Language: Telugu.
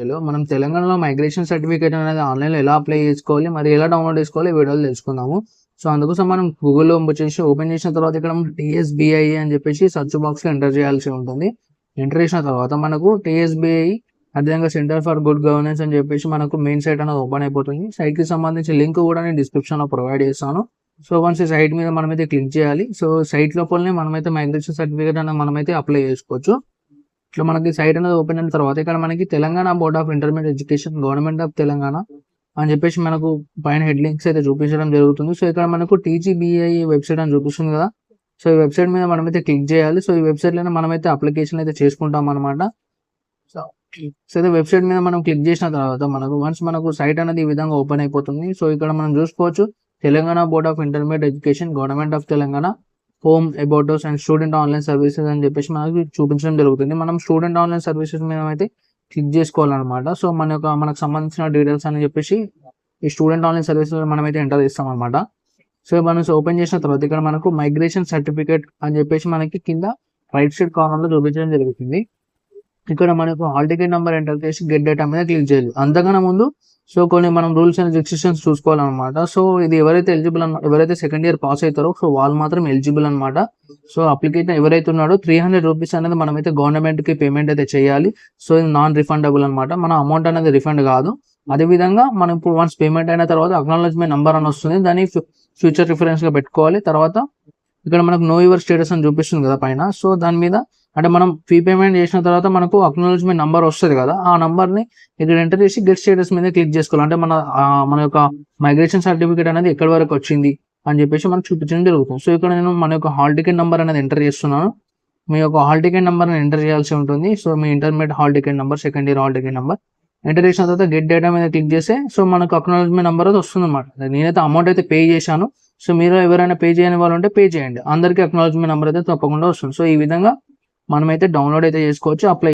మనం తెలంగాణలో మైగ్రేషన్ సర్టిఫికేట్ అనేది ఆన్‌లైన్‌లో ఎలా అప్లై చేసుకోవాలి, మరి ఎలా డౌన్‌లోడ్ చేసుకోవాలి ఈ వీడియోలో తెలుసుకుందాము. సో, అందుకోసం మనం గూగుల్‌లో వచ్చేసి ఓపెన్ చేసిన తర్వాత ఇక్కడ మనం టీఎస్‌బీఐ అని చెప్పేసి సెర్చ్ బాక్స్‌లో ఎంటర్ చేయాల్సి ఉంటుంది. ఎంటర్ చేసిన తర్వాత మనకు టీఎస్‌బీఐ అదేవిధంగా సెంటర్ ఫర్ గుడ్ గవర్నెన్స్ అని చెప్పేసి మనకు మెయిన్ సైట్ అనేది ఓపెన్ అయిపోతుంది. సైట్‌కి సంబంధించి లింక్ కూడా నేను డిస్క్రిప్షన్‌లో ప్రొవైడ్ చేస్తాను. సో, వన్స్ ఈ సైట్ మీద మనమైతే క్లిక్ చేయాలి. సో, సైట్ లోపలనే మనమైతే మైగ్రేషన్ సర్టిఫికేట్ అనేది మనమైతే అప్లై చేసుకోవచ్చు. ఇట్లా మనకి సైట్ అనేది ఓపెన్ అయిన తర్వాత ఇక్కడ మనకి Telangana board of intermediate education government of Telangana అని చెప్పేసి మనకు పైన హెడ్ లింక్స్ అయితే చూపించడం జరుగుతుంది. సో, ఇక్కడ మనకు టీజీబీఐ వెబ్సైట్ అని చూపిస్తుంది కదా. సో, ఈ వెబ్సైట్ మీద మనమైతే క్లిక్ చేయాలి. సో, ఈ వెబ్సైట్లోనే మనమైతే అప్లికేషన్ అయితే చేసుకుంటాం అనమాట. సో, అయితే వెబ్సైట్ మీద మనం క్లిక్ చేసిన తర్వాత మనకు సైట్ అనేది ఈ విధంగా ఓపెన్ అయిపోతుంది. సో, ఇక్కడ మనం చూసుకోవచ్చు Telangana board of intermediate education government of Telangana home about us and student online services అని చెప్పేసి మనకి చూపించడం జరుగుతుంది. మనం స్టూడెంట్ ఆన్లైన్ సర్వీసెస్ మీద అయితే క్లిక్ చేసుకోవాలన్నమాట. సో, మనకు సంబంధించిన డీటెయిల్స్ అని చెప్పేసి ఈ స్టూడెంట్ ఆన్లైన్ సర్వీసెస్ మనమైతే ఎంటర్ చేస్తాం అనమాట. సో, మనం ఓపెన్ చేసిన తర్వాత ఇక్కడ మనకు మైగ్రేషన్ సర్టిఫికేట్ అని చెప్పేసి మనకి కింద రైట్ సైడ్ కార్నర్లో చూపించడం జరుగుతుంది. ఇక్కడ మనకు హాల్ టికెట్ నెంబర్ ఎంటర్ చేసి గెట్ డేటా మీద క్లిక్ చేయాలి. అంతకన్నా ముందు సో కొన్ని మనం రూల్స్ అండ్ రెస్ట్రిక్షన్స్ చూసుకోవాలన్నమాట. సో, ఇది ఎవరైతే సెకండ్ ఇయర్ పాస్ అవుతారో సో వాళ్ళు మాత్రం ఎలిజిబుల్ అనమాట. సో, అప్లికేషన్ ఎవరైతే ఉన్నాడో 300 రూపీస్ అనేది మనమైతే గవర్నమెంట్కి పేమెంట్ అయితే చేయాలి. సో, ఇది నాన్ రిఫండబుల్ అనమాట. మన అమౌంట్ అనేది రిఫండ్ కాదు. అదేవిధంగా మనం ఇప్పుడు వన్స్ పేమెంట్ అయిన తర్వాత అక్నాలెడ్జ్మెంట్ నెంబర్ అని వస్తుంది. దాన్ని ఫ్యూచర్ రిఫరెన్స్గా పెట్టుకోవాలి. తర్వాత ఇక్కడ మనకు నో యువర్ స్టేటస్ అని చూపిస్తుంది కదా పైన. సో, దాని మీద అంటే మనం ఫీ పేమెంట్ చేసిన తర్వాత మనకు అక్నాలెడ్జ్మెంట్ నెంబర్ వస్తుంది కదా. ఆ నెంబర్ని ఇక్కడ ఎంటర్ చేసి గెట్ స్టేటస్ మీద క్లిక్ చేసుకోవాలి. అంటే మన యొక్క మైగ్రేషన్ సర్టిఫికేట్ అనేది ఎక్కడి వరకు వచ్చింది అని చెప్పేసి మనకు చూపించడం జరుగుతుంది. సో, ఇక్కడ నేను మన యొక్క హాల్ టికెట్ నెంబర్ అనేది ఎంటర్ చేస్తున్నాను. మీ యొక్క హాల్ టికెట్ నెంబర్ని ఎంటర్ చేయాల్సి ఉంటుంది. సో, మీ intermediate hall ticket number, second year hall ticket number enter చేసిన తర్వాత గెట్ డేటా మీద క్లిక్ చేస్తే సో మనకు అక్నాలెడ్జ్మెంట్ నెంబర్ అయితే వస్తుంది అనమాట. నేనైతే అమౌంట్ అయితే పే చేశాను. సో, మీరు ఎవరైనా పే చేయని వాళ్ళు ఉంటే పే చేయండి. అందరికీ అక్నాలెడ్జ్మెంట్ నెంబర్ అయితే తప్పకుండా వస్తుంది. సో, ఈ విధంగా మనమైతే డౌన్లోడ్ అయితే చేసుకోవచ్చు. అప్లై